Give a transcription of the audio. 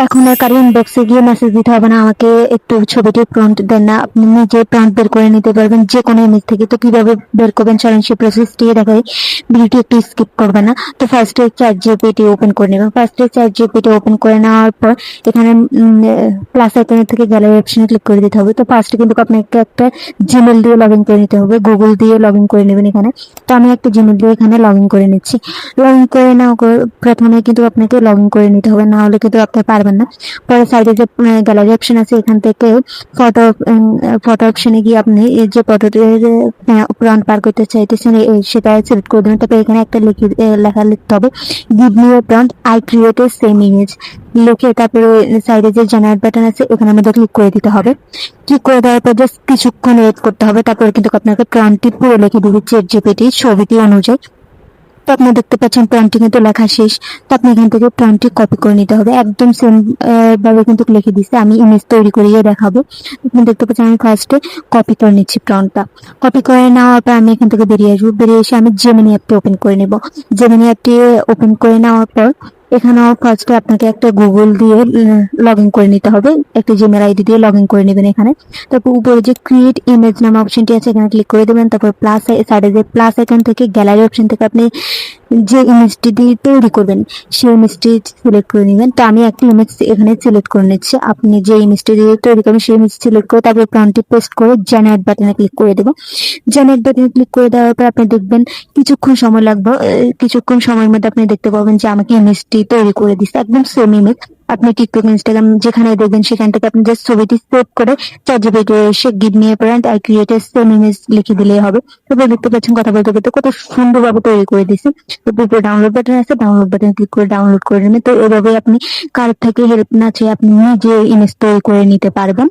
এখন আর কারো ইনবক্সে গিয়ে মেসেজ দিতে হবে না আমাকে একটু ছবিটি প্রম্পট দেন না, আপনি নিজে প্রম্পট বের করে নিতে পারবেন যে কোনো ইমেজ থেকে। তো কিভাবে বের করবেন চলেন সেই প্রসেসটি দেখাই, ভিডিওটি একটু স্কিপ করবে না। তো ফার্স্টে চ্যাট জিপিটি ওপেন করে নেবেন। ফার্স্টে চ্যাট জিপিটি ওপেন করে নেওয়ার পর এখানে প্লাস আইকনের থেকে গ্যালারি অপশনে ক্লিক করে দিতে হবে। তো ফার্স্টে কিন্তু আপনাকে একটা জিমেল দিয়ে লগ ইন করে নিতে হবে, গুগল দিয়ে লগ ইন করে নেবেন এখানে। তো আমি একটা জিমেল দিয়ে এখানে লগ ইন করে নিচ্ছি। লগ ইন করে নেওয়া প্রথমে কিন্তু আপনাকে লগ ইন করে নিতে হবে, না হলে কিন্তু আপনি পারবেন না। পরে সাইডে যে গ্যালারি অপশন আছে এখান থেকে ফটো ফটো অপশনে গিয়ে আপনি এই যে ফটোটি প্রাণ পার করতে চাইতেছেন সেটা সিলেক্ট করে দেবেন। তারপরে এখানে একটা লেখা লিখতে হবে, give me a prompt I create a same image লিখে তারপরে সাইডে যে জেনারেট বাটন আছে এখানে আমাদের ক্লিক করে দিতে হবে। ক্লিক করে দেওয়ার পর জাস্ট কিছুক্ষণ ওয়েট করতে হবে, তারপরে কিন্তু আপনাকে প্রম্পটটি পুরো লিখে দিবে চ্যাট জিপিটি ছবিটি অনুযায়ী। তো আপনি দেখতে পাচ্ছেন প্রম্পটটি কিন্তু লেখা শেষ। তো আপনি এখান থেকে প্রম্পটটি কপি করে নিতে হবে, একদম সেম ভাবে কিন্তু লিখে দিচ্ছে। আমি ইমেজ তৈরি করিয়ে দেখাবো। আপনি দেখতে পাচ্ছেন আমি ফার্স্টে কপি করে নিচ্ছি প্রম্পটটা। কপি করে নেওয়ার পর আমি এখান থেকে বেরিয়ে আসবো, বেরিয়ে এসে আমি জেমিনি অ্যাপটি ওপেন করে নেব। জেমিনি অ্যাপটি ওপেন করে নেওয়ার পর এখানেও ফার্স্টে আপনাকে একটা গুগল দিয়ে লগ ইন করে নিতে হবে, একটা জিমেল আইডি দিয়ে লগ ইন করে নেবেন এখানে। তারপর উপরে যে ক্রিয়েট ইমেজ নামে অপশনটি আছে এখানে ক্লিক করে দেবেন। তারপর প্লাস সাইডে যে প্লাস আইকন থেকে গ্যালারি অপশন থেকে আপনি যে ইমেজটি দিয়ে তৈরি করবেন সেই ইমেজটি সিলেক্ট করে নেবেন। তো আমি একটা ইমেজ এখানে সিলেক্ট করে নিচ্ছি। আপনি যে ইমেজটি দিয়ে তৈরি করবেন সেই ইমেজ সিলেক্ট করে তারপর প্রম্পটটি পেস্ট করে জেনারেট বাটনে ক্লিক করে দেবো। জেনারেট বাটনে ক্লিক করে দেওয়ার পর আপনি দেখবেন কিছুক্ষণ সময় লাগবে। কিছুক্ষণ সময়ের মধ্যে আপনি দেখতে পাবেন যে আমাকে ইমেজটি তৈরি করে দিচ্ছে, একদম সেম ইমেজ। আপনি টিকটক, ইনস্টাগ্রাম যেখানে দেখবেন সেখান থেকে আপনি জাস্ট ছবিটি সেভ করে চ্যাট জিপিটি এসে give me a prompt I create a same image লিখে দিলেই হবে। তারপরে দেখতে পাচ্ছেন কথা বলতে বলতে কত সুন্দরভাবে তৈরি করে দিচ্ছে। তো উপরে ডাউনলোড বাটন আছে, ডাউনলোড বাটন ক্লিক করে ডাউনলোড করে নেবেন। তো এভাবে আপনি কারোর থেকে হেল্প না চেয়ে আপনি নিজে ইমেজ তৈরি করে নিতে পারবেন।